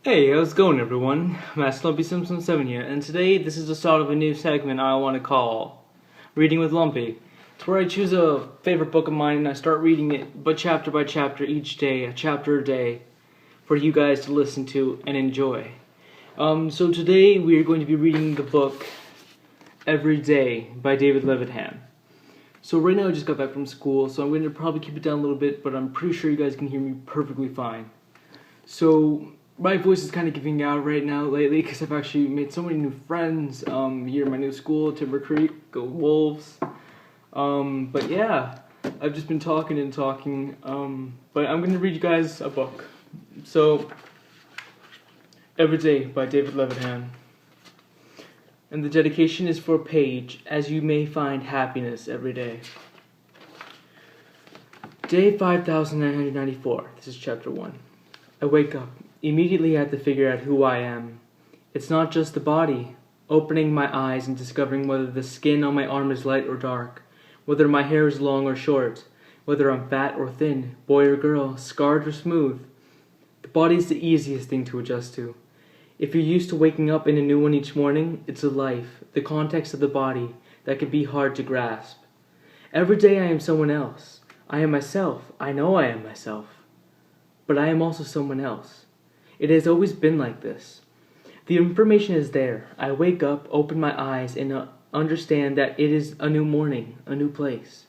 Hey, how's it going, everyone? Master Lumpy Simpson 7 here, and today this is the start of a new segment I want to call Reading with Lumpy. It's where I choose a favorite book of mine and I start reading it, but chapter by chapter each day, a chapter a day, for you guys to listen to and enjoy. So today we are going to be reading the book Every Day by David Levithan. So right now I just got back from school, so I'm going to probably keep it down a little bit, but I'm pretty sure you guys can hear me perfectly fine. So my voice is kind of giving out right now lately because I've actually made so many new friends here in my new school, Timber Creek, go Wolves. But yeah, I've just been talking, but I'm going to read you guys a book. So, Every Day by David Levithan. And the dedication is for Paige, as you may find happiness every day. Day 5994, this is chapter 1. I wake up. Immediately I have to figure out who I am. It's not just the body. Opening my eyes and discovering whether the skin on my arm is light or dark, whether my hair is long or short, whether I'm fat or thin, boy or girl, scarred or smooth. The body's the easiest thing to adjust to. If you're used to waking up in a new one each morning, it's a life, the context of the body, that can be hard to grasp. Every day I am someone else. I am myself. I know I am myself. But I am also someone else. It has always been like this. The information is there. I wake up, open my eyes, and understand that it is a new morning, a new place.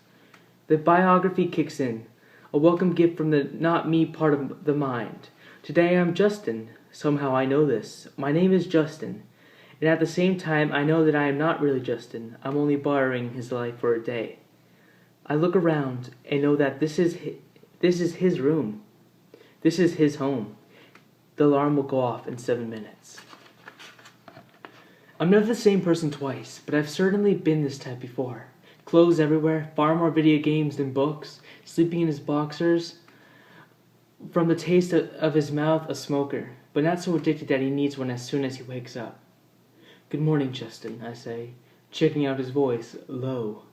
The biography kicks in, a welcome gift from the not me part of the mind. Today I'm Justin. Somehow I know this. My name is Justin. And at the same time, I know that I am not really Justin. I'm only borrowing his life for a day. I look around and know that this is his room. This is his home. The alarm will go off in 7 minutes. I'm never the same person twice, but I've certainly been this type before. Clothes everywhere, far more video games than books, sleeping in his boxers. From the taste of his mouth, a smoker, but not so addicted that he needs one as soon as he wakes up. Good morning, Justin, I say, checking out his voice, low.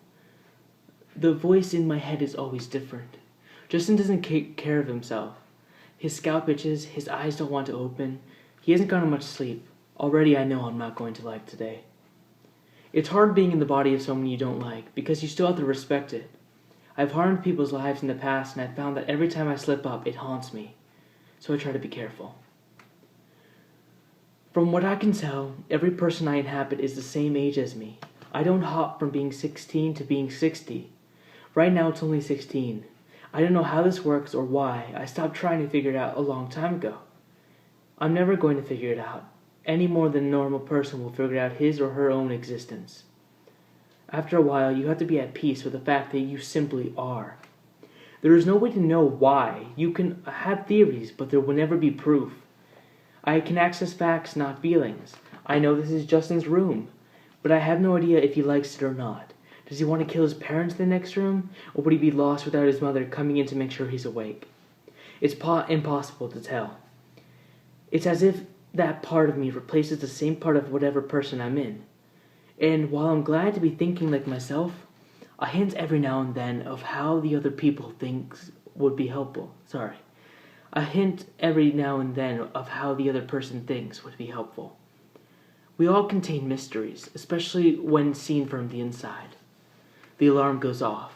The voice in my head is always different. Justin doesn't take care of himself. His scalp itches, his eyes don't want to open. He hasn't gotten much sleep. Already I know I'm not going to like today. It's hard being in the body of someone you don't like, because you still have to respect it. I've harmed people's lives in the past, and I've found that every time I slip up, it haunts me. So I try to be careful. From what I can tell, every person I inhabit is the same age as me. I don't hop from being 16 to being 60. Right now it's only 16. I don't know how this works or why. I stopped trying to figure it out a long time ago. I'm never going to figure it out, any more than a normal person will figure out his or her own existence. After a while, you have to be at peace with the fact that you simply are. There is no way to know why. You can have theories, but there will never be proof. I can access facts, not feelings. I know this is Justin's room, but I have no idea if he likes it or not. Does he want to kill his parents in the next room, or would he be lost without his mother coming in to make sure he's awake? It's impossible to tell. It's as if that part of me replaces the same part of whatever person I'm in. And while I'm glad to be thinking like myself, a hint every now and then of how the other people thinks would be helpful. A hint every now and then of how the other person thinks would be helpful. We all contain mysteries, especially when seen from the inside. The alarm goes off.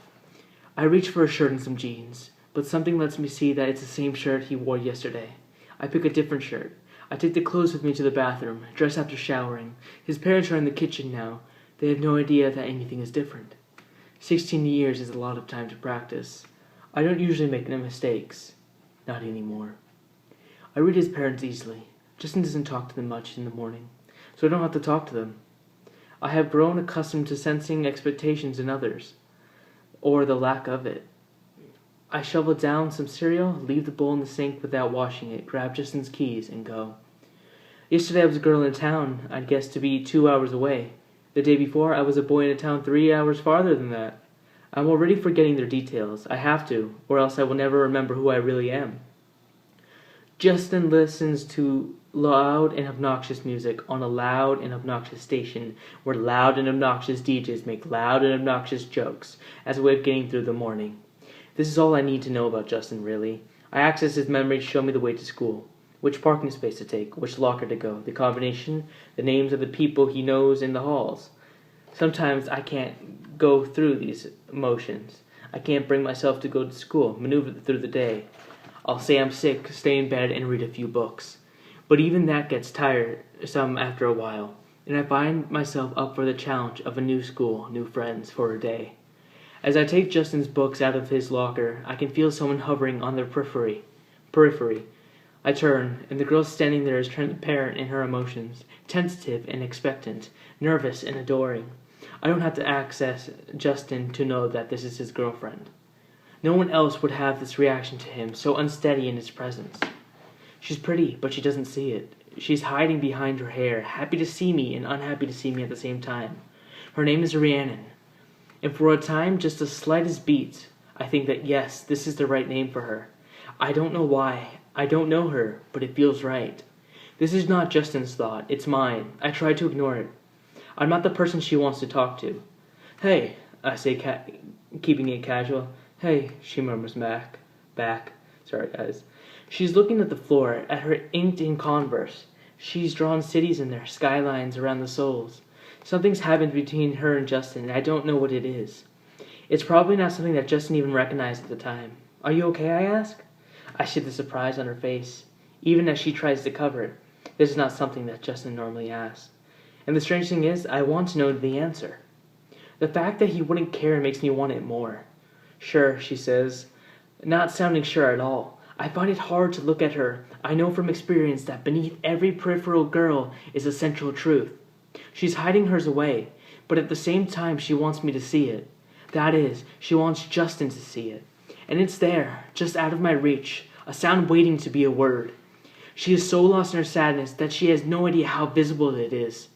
I reach for a shirt and some jeans, but something lets me see that it's the same shirt he wore yesterday. I pick a different shirt. I take the clothes with me to the bathroom, dress after showering. His parents are in the kitchen now. They have no idea that anything is different. 16 years is a lot of time to practice. I don't usually make no mistakes. Not anymore. I read his parents easily. Justin doesn't talk to them much in the morning, so I don't have to talk to them. I have grown accustomed to sensing expectations in others, or the lack of it. I shovel down some cereal, leave the bowl in the sink without washing it, grab Justin's keys, and go. Yesterday I was a girl in a town I'd guess to be 2 hours away. The day before I was a boy in a town 3 hours farther than that. I'm already forgetting their details. I have to, or else I will never remember who I really am. Justin listens to loud and obnoxious music on a loud and obnoxious station where loud and obnoxious DJs make loud and obnoxious jokes as a way of getting through the morning. This is all I need to know about Justin, really. I access his memory to show me the way to school. which parking space to take, which locker to go, the combination, the names of the people he knows in the halls. Sometimes I can't go through these motions. I can't bring myself to go to school, maneuver through the day. I'll say I'm sick, stay in bed, and read a few books. But even that gets tiresome after a while, and I find myself up for the challenge of a new school, new friends, for a day. As I take Justin's books out of his locker, I can feel someone hovering on the periphery. I turn, and the girl standing there is transparent in her emotions, tentative and expectant, nervous and adoring. I don't have to access Justin to know that this is his girlfriend. No one else would have this reaction to him, so unsteady in his presence. She's pretty, but she doesn't see it. She's hiding behind her hair, happy to see me and unhappy to see me at the same time. Her name is Rhiannon. And for a time, just the slightest beat, I think that yes, this is the right name for her. I don't know why. I don't know her, but it feels right. This is not Justin's thought. It's mine. I try to ignore it. I'm not the person she wants to talk to. Hey, I say, keeping it casual. Hey, she murmurs back. Sorry, guys. She's looking at the floor, at her inked-in Converse. She's drawn cities in there, skylines around the soles. Something's happened between her and Justin, and I don't know what it is. It's probably not something that Justin even recognized at the time. Are you okay, I ask? I see the surprise on her face, even as she tries to cover it. This is not something that Justin normally asks. And the strange thing is, I want to know the answer. The fact that he wouldn't care makes me want it more. Sure, she says, not sounding sure at all. I find it hard to look at her. I know from experience that beneath every peripheral girl is a central truth. She's hiding hers away, but at the same time she wants me to see it. That is, she wants Justin to see it. And it's there, just out of my reach, a sound waiting to be a word. She is so lost in her sadness that she has no idea how visible it is.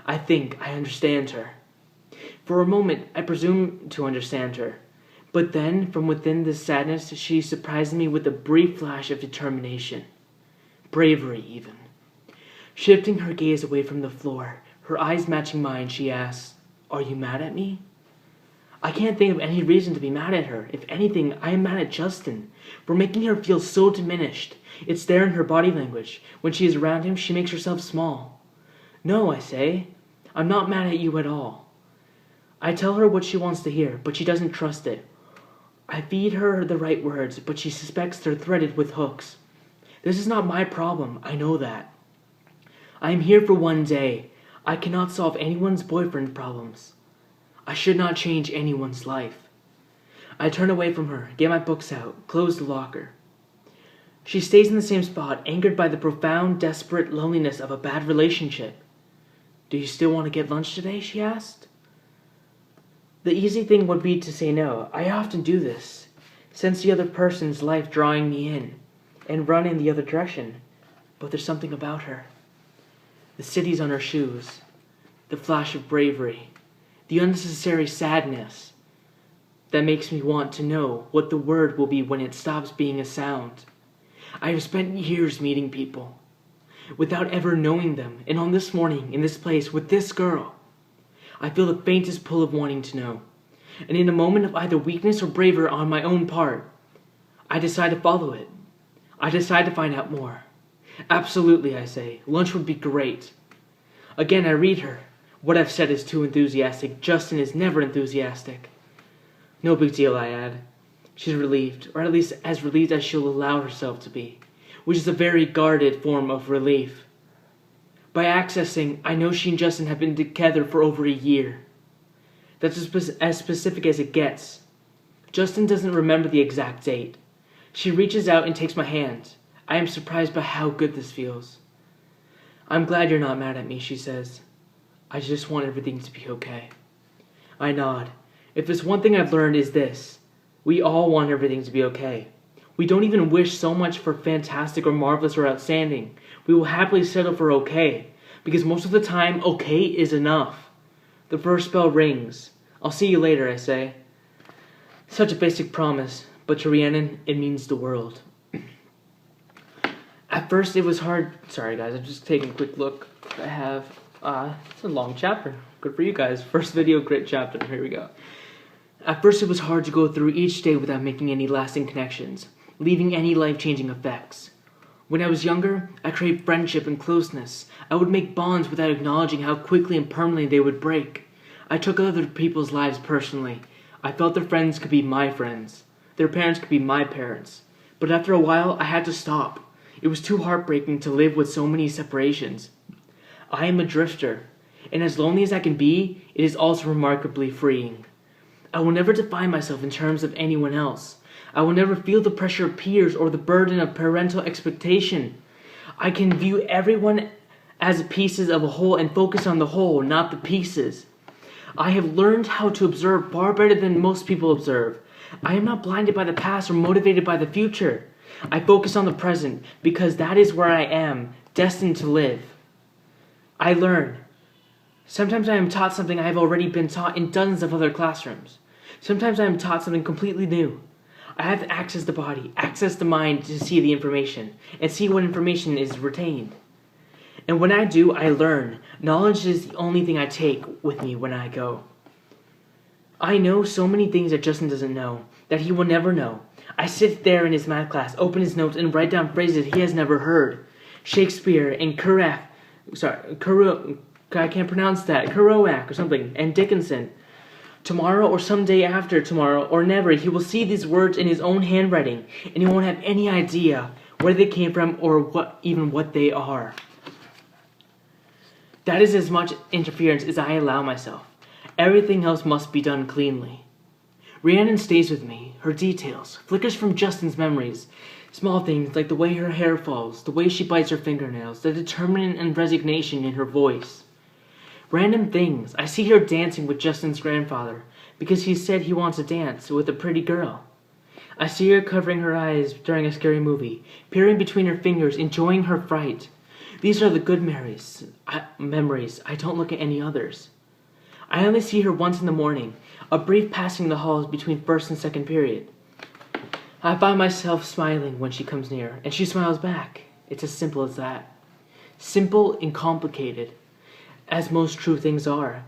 I think I understand her. For a moment, I presume to understand her. But then, from within this sadness, she surprises me with a brief flash of determination. Bravery, even. Shifting her gaze away from the floor, her eyes matching mine, she asks, "Are you mad at me?" I can't think of any reason to be mad at her. If anything, I am mad at Justin for making her feel so diminished. It's there in her body language. When she is around him, she makes herself small. No, I say. I'm not mad at you at all. I tell her what she wants to hear, but she doesn't trust it. I feed her the right words, but she suspects they're threaded with hooks. This is not my problem, I know that. I am here for one day. I cannot solve anyone's boyfriend problems. I should not change anyone's life. I turn away from her, get my books out, close the locker. She stays in the same spot, angered by the profound, desperate loneliness of a bad relationship. Do you still want to get lunch today? She asked. The easy thing would be to say no. I often do this, sense the other person's life drawing me in, and run in the other direction. But there's something about her. The cities on her shoes, the flash of bravery, the unnecessary sadness that makes me want to know what the word will be when it stops being a sound. I have spent years meeting people without ever knowing them, and on this morning, in this place, with this girl, I feel the faintest pull of wanting to know. And in a moment of either weakness or bravery on my own part, I decide to follow it. I decide to find out more. Absolutely, I say. Lunch would be great. Again, I read her. What I've said is too enthusiastic. Justin is never enthusiastic. No big deal, I add. She's relieved, or at least as relieved as she'll allow herself to be, which is a very guarded form of relief. By accessing, I know she and Justin have been together for over a year. That's as specific as it gets. Justin doesn't remember the exact date. She reaches out and takes my hand. I am surprised by how good this feels. I'm glad you're not mad at me, she says. I just want everything to be okay. I nod. If there's one thing I've learned is this. We all want everything to be okay. We don't even wish so much for fantastic or marvelous or outstanding. We will happily settle for okay, because most of the time, okay is enough. The first bell rings. I'll see you later, I say. Such a basic promise, but to Rhiannon, it means the world. At first, it was hard. Sorry, guys, I'm just taking a quick look. I have, it's a long chapter. Good for you guys. First video, great chapter. Here we go. At first, it was hard to go through each day without making any lasting connections, leaving any life-changing effects. When I was younger, I craved friendship and closeness. I would make bonds without acknowledging how quickly and permanently they would break. I took other people's lives personally. I felt their friends could be my friends. Their parents could be my parents. But after a while, I had to stop. It was too heartbreaking to live with so many separations. I am a drifter, and as lonely as I can be, it is also remarkably freeing. I will never define myself in terms of anyone else. I will never feel the pressure of peers or the burden of parental expectation. I can view everyone as pieces of a whole and focus on the whole, not the pieces. I have learned how to observe far better than most people observe. I am not blinded by the past or motivated by the future. I focus on the present because that is where I am, destined to live. I learn. Sometimes I am taught something I have already been taught in dozens of other classrooms. Sometimes I am taught something completely new. I have to access the body, access the mind to see the information, and see what information is retained. And when I do, I learn. Knowledge is the only thing I take with me when I go. I know so many things that Justin doesn't know, that he will never know. I sit there in his math class, open his notes, and write down phrases he has never heard. Shakespeare and Kerouac, or something, and Dickinson. Tomorrow or someday after tomorrow or never, he will see these words in his own handwriting, and he won't have any idea where they came from or what they are. That is as much interference as I allow myself. Everything else must be done cleanly. Rhiannon stays with me, her details, flickers from Justin's memories, small things like the way her hair falls, the way she bites her fingernails, the determination and resignation in her voice. Random things. I see her dancing with Justin's grandfather because he said he wants to dance with a pretty girl. I see her covering her eyes during a scary movie, peering between her fingers, enjoying her fright. These are the good memories. I don't look at any others. I only see her once in the morning, a brief passing in the halls between first and second period. I find myself smiling when she comes near, and she smiles back. It's as simple as that. Simple and complicated, as most true things are.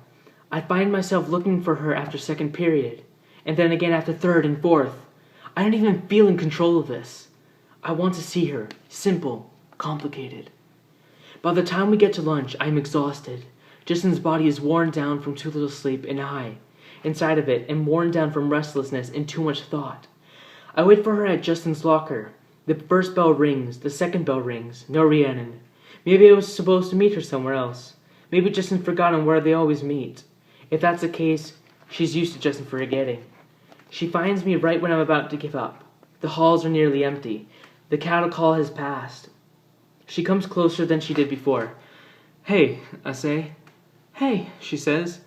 I find myself looking for her after second period, and then again after third and fourth. I don't even feel in control of this. I want to see her. Simple, complicated. By the time we get to lunch, I am exhausted. Justin's body is worn down from too little sleep, and I, inside of it, am worn down from restlessness and too much thought. I wait for her at Justin's locker. The first bell rings, the second bell rings. No Rhiannon. Maybe I was supposed to meet her somewhere else. Maybe Justin's forgotten where they always meet. If that's the case, she's used to Justin forgetting. She finds me right when I'm about to give up. The halls are nearly empty. The cattle call has passed. She comes closer than she did before. "Hey," I say. "Hey," she says.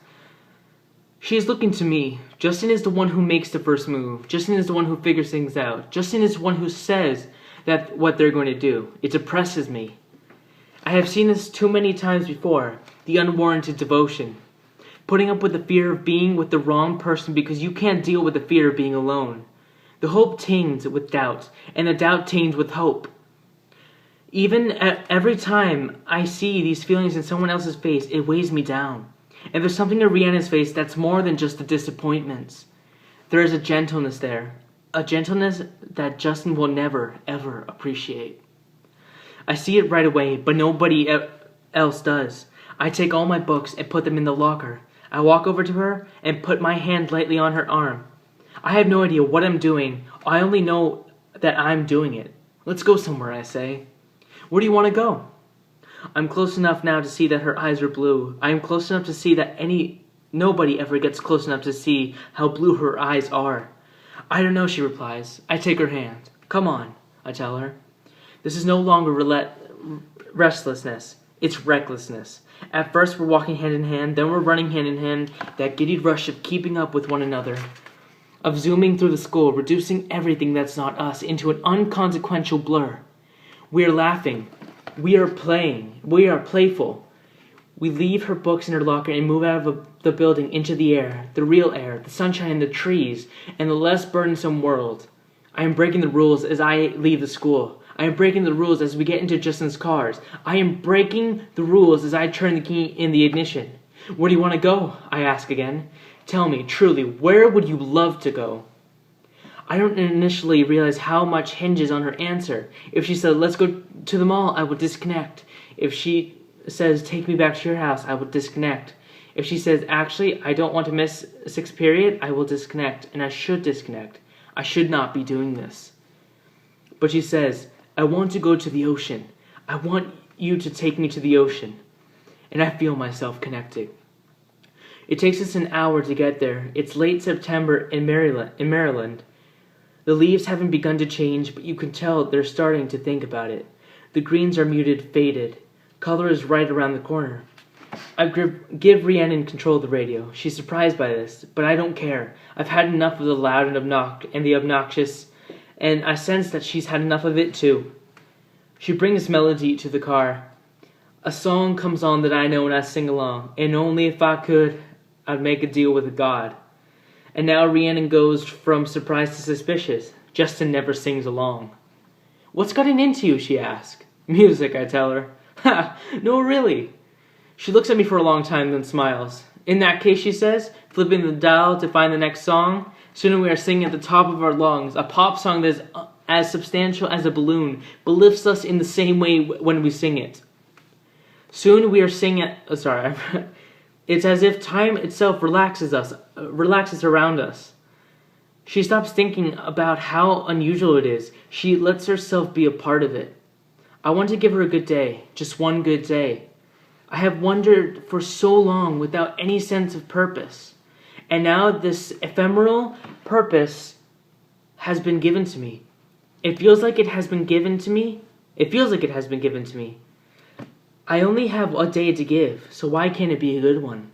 She is looking to me. Justin is the one who makes the first move. Justin is the one who figures things out. Justin is the one who says that what they're going to do. It depresses me. I have seen this too many times before. The unwarranted devotion. Putting up with the fear of being with the wrong person because you can't deal with the fear of being alone. The hope tinged with doubt, and the doubt tinged with hope. Even every time I see these feelings in someone else's face, it weighs me down. And there's something in Rhiannon's face that's more than just the disappointments. There is a gentleness there. A gentleness that Justin will never, ever appreciate. I see it right away, but nobody else does. I take all my books and put them in the locker. I walk over to her and put my hand lightly on her arm. I have no idea what I'm doing. I only know that I'm doing it. "Let's go somewhere," I say. "Where do you want to go?" I'm close enough now to see that her eyes are blue. I am close enough to see that nobody ever gets close enough to see how blue her eyes are. "I don't know," she replies. I take her hand. "Come on," I tell her. This is no longer restlessness. It's recklessness. At first we're walking hand in hand, then we're running hand in hand, that giddy rush of keeping up with one another, of zooming through the school, reducing everything that's not us into an unconsequential blur. We are laughing. We are playing. We are playful. We leave her books in her locker and move out of the building into the air, the real air, the sunshine and the trees, and the less burdensome world. I am breaking the rules as I leave the school. I am breaking the rules as we get into Justin's cars. I am breaking the rules as I turn the key in the ignition. "Where do you want to go?" I ask again. "Tell me, truly, where would you love to go?" I don't initially realize how much hinges on her answer. If she said, let's go to the mall, I will disconnect. If she says, take me back to your house, I will disconnect. If she says, actually, I don't want to miss 6th period, I will disconnect, and I should disconnect. I should not be doing this. But she says, I want to go to the ocean. I want you to take me to the ocean. And I feel myself connecting. It takes us an hour to get there. It's late September in Maryland. The leaves haven't begun to change, but you can tell they're starting to think about it. The greens are muted, faded. Color is right around the corner. I give Rhiannon control of the radio. She's surprised by this, but I don't care. I've had enough of the loud and the obnoxious, and I sense that she's had enough of it too. She brings melody to the car. A song comes on that I know and I sing along, and only if I could, I'd make a deal with God. And now Rhiannon goes from surprised to suspicious. Justin never sings along. What's gotten into you, she asks. Music, I tell her. Ha, no really. She looks at me for a long time, then smiles. In that case, she says, flipping the dial to find the next song. Soon we are singing at the top of our lungs, a pop song that is as substantial as a balloon, but lifts us in the same way when we sing it. Soon we are singing, it's as if time itself relaxes around us. She stops thinking about how unusual it is. She lets herself be a part of it. I want to give her a good day, just one good day. I have wandered for so long without any sense of purpose. And now this ephemeral purpose has been given to me. It feels like it has been given to me. I only have a day to give, so why can't it be a good one?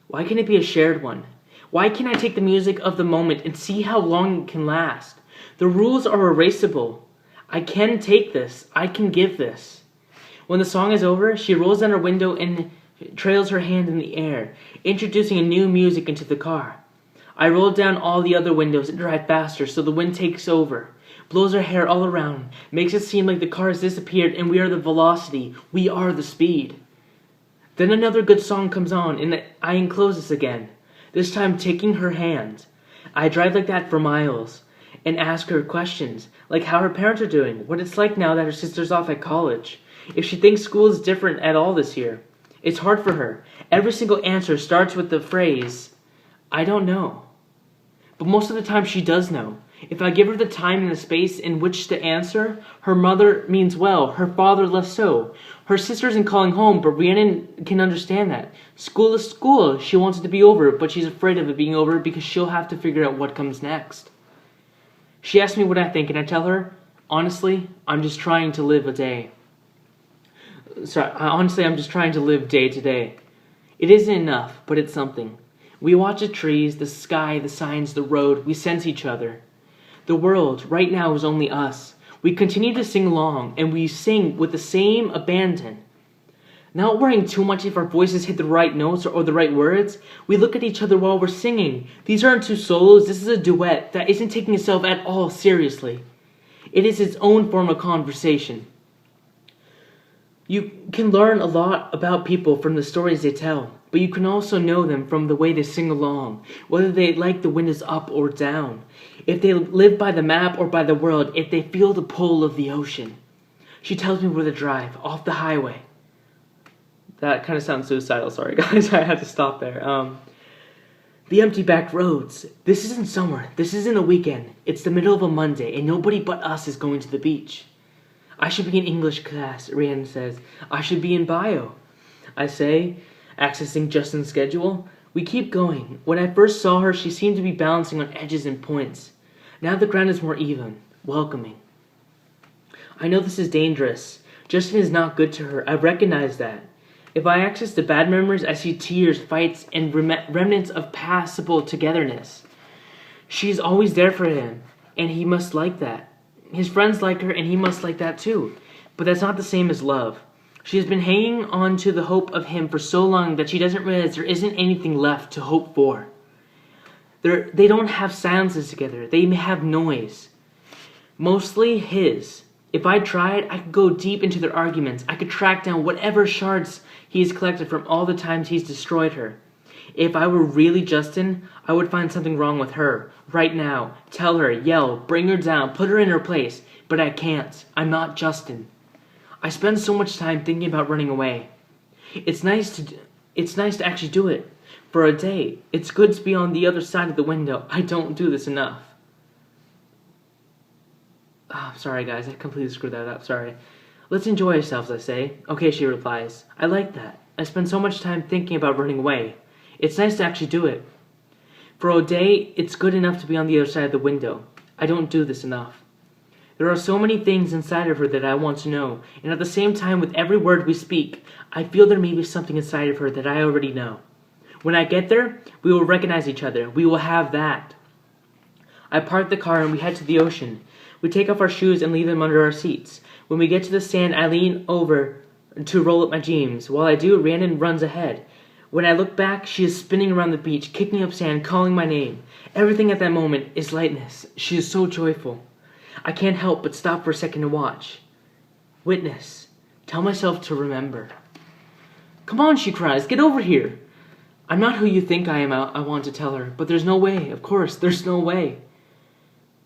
Why can't it be a shared one? Why can't I take the music of the moment and see how long it can last? The rules are erasable. I can take this. I can give this. When the song is over, she rolls down her window and trails her hand in the air, introducing a new music into the car. I roll down all the other windows and drive faster so the wind takes over, blows her hair all around, makes it seem like the car has disappeared and we are the velocity, we are the speed. Then another good song comes on and I enclose this again, this time taking her hand. I drive like that for miles and ask her questions, like how her parents are doing, what it's like now that her sister's off at college, if she thinks school is different at all this year. It's hard for her. Every single answer starts with the phrase, I don't know. But most of the time she does know. If I give her the time and the space in which to answer, her mother means well, her father less so. Her sister isn't calling home, but Rhiannon can understand that. School is school. She wants it to be over, but she's afraid of it being over because she'll have to figure out what comes next. She asks me what I think, and I tell her, honestly, I'm just trying to live a day. I'm just trying to live day to day. It isn't enough, but it's something. We watch the trees, the sky, the signs, the road. We sense each other. The world, right now, is only us. We continue to sing along, and we sing with the same abandon. Not worrying too much if our voices hit the right notes or the right words. We look at each other while we're singing. These aren't two solos. This is a duet that isn't taking itself at all seriously. It is its own form of conversation. You can learn a lot about people from the stories they tell, but you can also know them from the way they sing along, whether they like the wind is up or down, if they live by the map or by the world, if they feel the pull of the ocean. She tells me where to drive, off the highway. That kind of sounds suicidal, sorry guys, I had to stop there. The empty back roads. This isn't summer, this isn't a weekend, it's the middle of a Monday, and nobody but us is going to the beach. I should be in English class, Rhiannon says. I should be in bio. I say, accessing Justin's schedule. We keep going. When I first saw her, she seemed to be balancing on edges and points. Now the ground is more even, welcoming. I know this is dangerous. Justin is not good to her. I recognize that. If I access the bad memories, I see tears, fights, and remnants of passable togetherness. She's always there for him, and he must like that. His friends like her, and he must like that too. But that's not the same as love. She has been hanging on to the hope of him for so long that she doesn't realize there isn't anything left to hope for. They don't have silences together. They have noise. Mostly his. If I tried, I could go deep into their arguments. I could track down whatever shards he has collected from all the times he's destroyed her. If I were really Justin, I would find something wrong with her. Right now. Tell her, yell, bring her down, put her in her place. But I can't. I'm not Justin. I spend so much time thinking about running away. It's nice to actually do it. For a day. It's good to be on the other side of the window. I don't do this enough. Oh, sorry guys, I completely screwed that up, sorry. Let's enjoy ourselves, I say. Okay, she replies. I like that. I spend so much time thinking about running away. It's nice to actually do it. For a day, it's good enough to be on the other side of the window. I don't do this enough. There are so many things inside of her that I want to know, and at the same time, with every word we speak, I feel there may be something inside of her that I already know. When I get there, we will recognize each other. We will have that. I park the car and we head to the ocean. We take off our shoes and leave them under our seats. When we get to the sand, I lean over to roll up my jeans. While I do, Rhiannon runs ahead. When I look back, she is spinning around the beach, kicking up sand, calling my name. Everything at that moment is lightness. She is so joyful. I can't help but stop for a second to watch. Witness. Tell myself to remember. Come on, she cries. Get over here. I'm not who you think I am, I want to tell her. But there's no way. Of course, there's no way.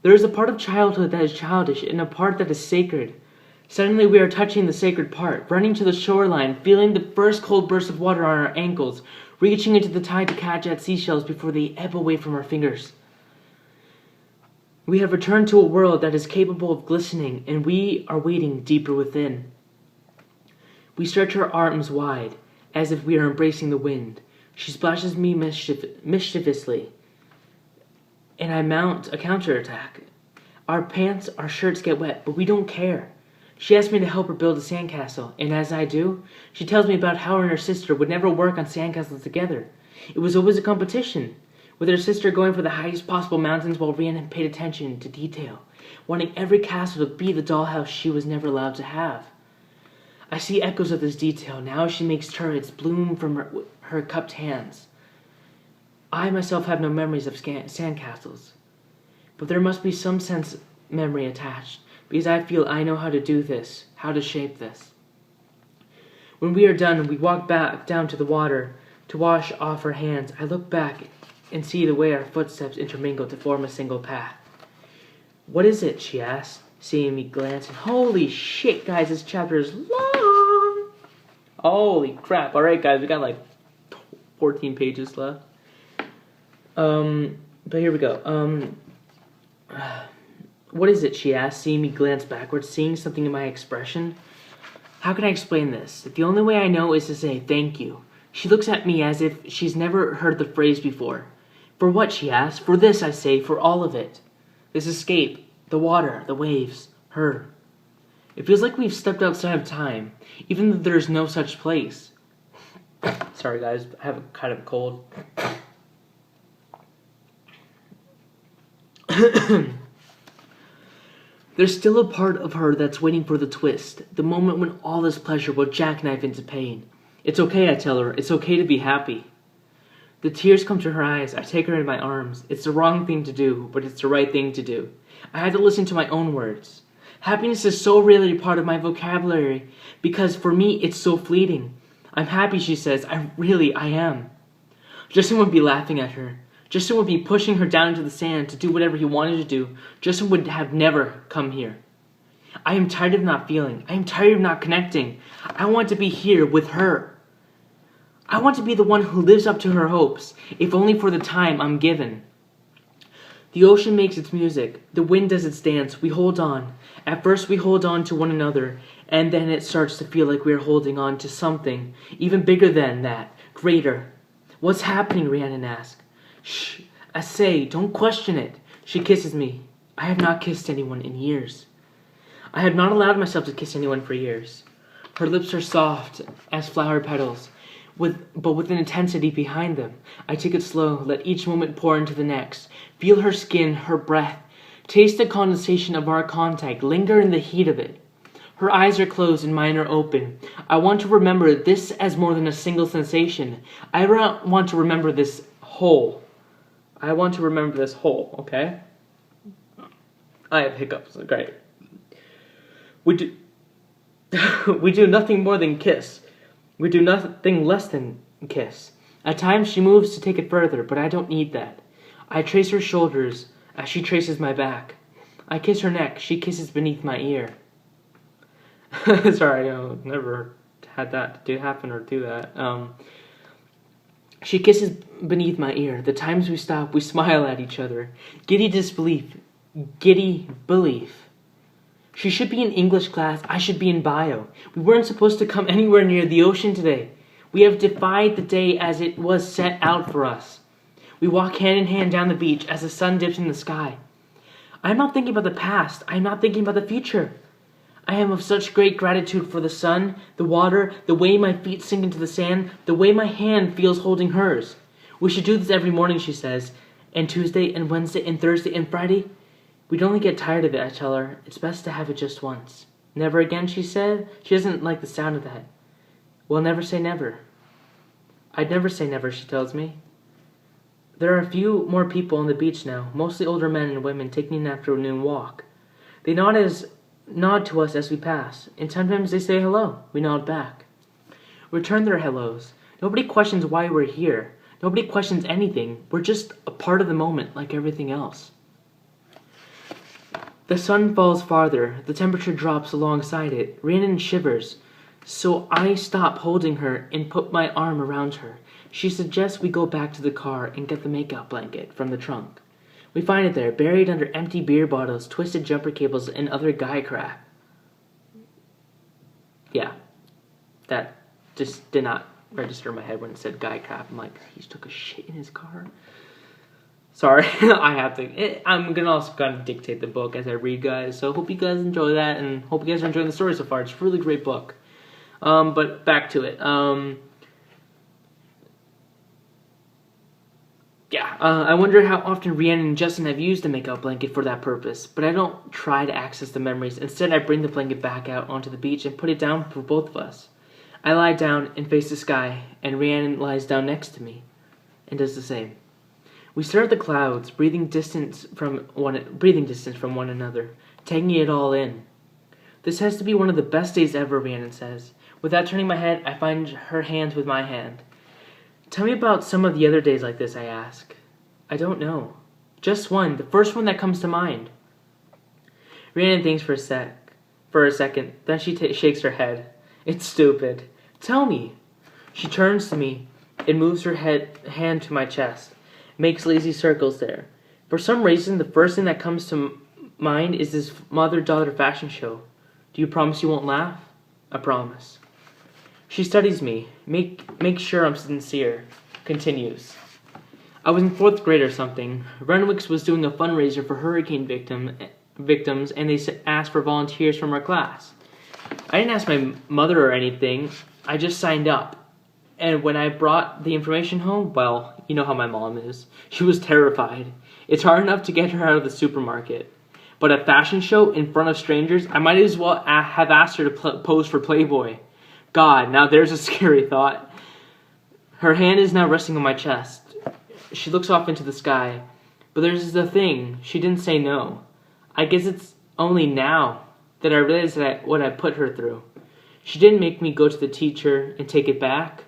There is a part of childhood that is childish and a part that is sacred. Suddenly we are touching the sacred part, running to the shoreline, feeling the first cold burst of water on our ankles, reaching into the tide to catch at seashells before they ebb away from our fingers. We have returned to a world that is capable of glistening, and we are waiting deeper within. We stretch our arms wide, as if we are embracing the wind. She splashes me mischievously, and I mount a counterattack. Our pants, our shirts get wet, but we don't care. She asks me to help her build a sandcastle, and as I do, she tells me about how her and her sister would never work on sandcastles together. It was always a competition, with her sister going for the highest possible mountains while Rhiannon paid attention to detail, wanting every castle to be the dollhouse she was never allowed to have. I see echoes of this detail. Now she makes turrets bloom from her cupped hands. I myself have no memories of sandcastles, but there must be some sense memory attached, because I feel I know how to do this, how to shape this. When we are done, we walk back down to the water to wash off our hands. I look back and see the way our footsteps intermingle to form a single path. What is it? She asks, seeing me glance. And holy shit, guys, this chapter is long. Holy crap. Alright, guys, we got like 14 pages left. But here we go. What is it? She asks, seeing me glance backwards, seeing something in my expression. How can I explain this? The only way I know is to say thank you. She looks at me as if she's never heard the phrase before. For what? She asks. For this, I say, for all of it. This escape, the water, the waves, her. It feels like we've stepped outside of time, even though there's no such place. Sorry guys, I have a kind of cold. There's still a part of her that's waiting for the twist, the moment when all this pleasure will jackknife into pain. It's okay, I tell her. It's okay to be happy. The tears come to her eyes. I take her in my arms. It's the wrong thing to do, but it's the right thing to do. I had to listen to my own words. Happiness is so rarely part of my vocabulary because for me it's so fleeting. I'm happy, she says. I am. Justin would be laughing at her. Justin would be pushing her down into the sand to do whatever he wanted to do. Justin would have never come here. I am tired of not feeling. I am tired of not connecting. I want to be here with her. I want to be the one who lives up to her hopes, if only for the time I'm given. The ocean makes its music. The wind does its dance. We hold on. At first we hold on to one another, and then it starts to feel like we're holding on to something even bigger than that, greater. What's happening? Rhiannon asks. Shh, I say, don't question it. She kisses me. I have not kissed anyone in years. I have not allowed myself to kiss anyone for years. Her lips are soft as flower petals, but with an intensity behind them. I take it slow, let each moment pour into the next. Feel her skin, her breath. Taste the condensation of our contact. Linger in the heat of it. Her eyes are closed and mine are open. I want to remember this as more than a single sensation. I want to remember this whole. I want to remember this whole, okay? I have hiccups, great. We do nothing more than kiss. We do nothing less than kiss. At times she moves to take it further, but I don't need that. I trace her shoulders as she traces my back. I kiss her neck, she kisses beneath my ear. Sorry, I never had that happen or do that. She kisses beneath my ear. The times we stop, we smile at each other. Giddy disbelief. Giddy belief. She should be in English class. I should be in bio. We weren't supposed to come anywhere near the ocean today. We have defied the day as it was set out for us. We walk hand in hand down the beach as the sun dips in the sky. I am not thinking about the past. I am not thinking about the future. I am of such great gratitude for the sun, the water, the way my feet sink into the sand, the way my hand feels holding hers. We should do this every morning, she says, and Tuesday and Wednesday and Thursday and Friday. We'd only get tired of it, I tell her. It's best to have it just once. Never again, she said. She doesn't like the sound of that. Well, never say never. I'd never say never, she tells me. There are a few more people on the beach now, mostly older men and women taking an afternoon walk. They nod to us as we pass, and sometimes they say hello. We nod back. Return their hellos. Nobody questions why we're here. Nobody questions anything. We're just a part of the moment like everything else. The sun falls farther. The temperature drops alongside it. Rhiannon shivers, so I stop holding her and put my arm around her. She suggests we go back to the car and get the makeout blanket from the trunk. We find it there, buried under empty beer bottles, twisted jumper cables, and other guy crap. Yeah, that just did not register in my head when it said guy crap. I'm like, he took a shit in his car? Sorry, I'm gonna also kind of dictate the book as I read, guys. So hope you guys enjoy that, and hope you guys are enjoying the story so far. It's a really great book. But back to it. I wonder how often Rhiannon and Justin have used the makeout blanket for that purpose, but I don't try to access the memories. Instead, I bring the blanket back out onto the beach and put it down for both of us. I lie down and face the sky, and Rhiannon lies down next to me and does the same. We stare at the clouds, breathing distance from one another, taking it all in. This has to be one of the best days ever, Rhiannon says. Without turning my head, I find her hand with my hand. Tell me about some of the other days like this, I ask. I don't know. Just one, the first one that comes to mind. Rhiannon thinks for a second, then she shakes her head. It's stupid. Tell me. She turns to me and moves her hand to my chest, makes lazy circles there. For some reason, the first thing that comes to mind is this mother-daughter fashion show. Do you promise you won't laugh? I promise. She studies me, make sure I'm sincere, continues. I was in 4th grade or something. Renwick's was doing a fundraiser for hurricane victims, and they asked for volunteers from our class. I didn't ask my mother or anything. I just signed up. And when I brought the information home, well, you know how my mom is. She was terrified. It's hard enough to get her out of the supermarket. But a fashion show in front of strangers, I might as well have asked her to pose for Playboy. God, now there's a scary thought. Her hand is now resting on my chest. She looks off into the sky. But there's the thing. She didn't say no. I guess it's only now that I realize what I put her through. She didn't make me go to the teacher and take it back.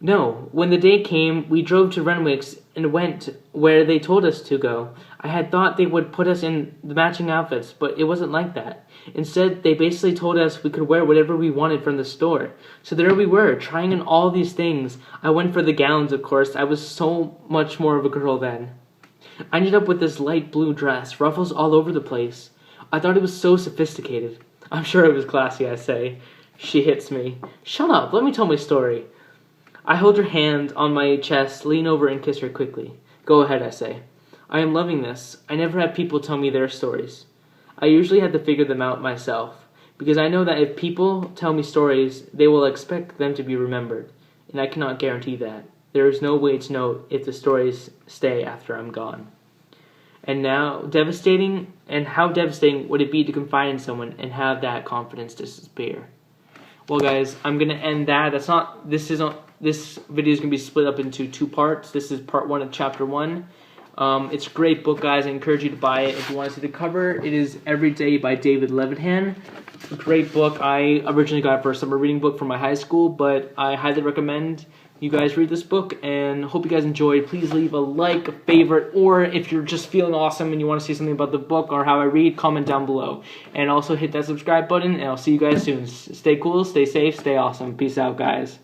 No, when the day came, we drove to Renwick's and went where they told us to go. I had thought they would put us in the matching outfits, but it wasn't like that. Instead, they basically told us we could wear whatever we wanted from the store. So there we were, trying on all these things. I went for the gowns, of course. I was so much more of a girl then. I ended up with this light blue dress, ruffles all over the place. I thought it was so sophisticated. I'm sure it was classy, I say. She hits me. Shut up, let me tell my story. I hold her hand on my chest, lean over and kiss her quickly. Go ahead, I say. I am loving this. I never have people tell me their stories. I usually have to figure them out myself, because I know that if people tell me stories, they will expect them to be remembered, and I cannot guarantee that. There is no way to know if the stories stay after I'm gone. And how devastating would it be to confide in someone and have that confidence disappear? Well, guys, I'm going to end that. This video is going to be split up into 2 parts. This is part 1 of chapter 1. It's a great book, guys. I encourage you to buy it. If you want to see the cover, it is Every Day by David Levithan. A great book. I originally got it for a summer reading book from my high school, but I highly recommend you guys read this book, and hope you guys enjoyed. Please leave a like, a favorite, or if you're just feeling awesome and you want to see something about the book or how I read, comment down below. And also hit that subscribe button, and I'll see you guys soon. Stay cool, stay safe, stay awesome. Peace out, guys.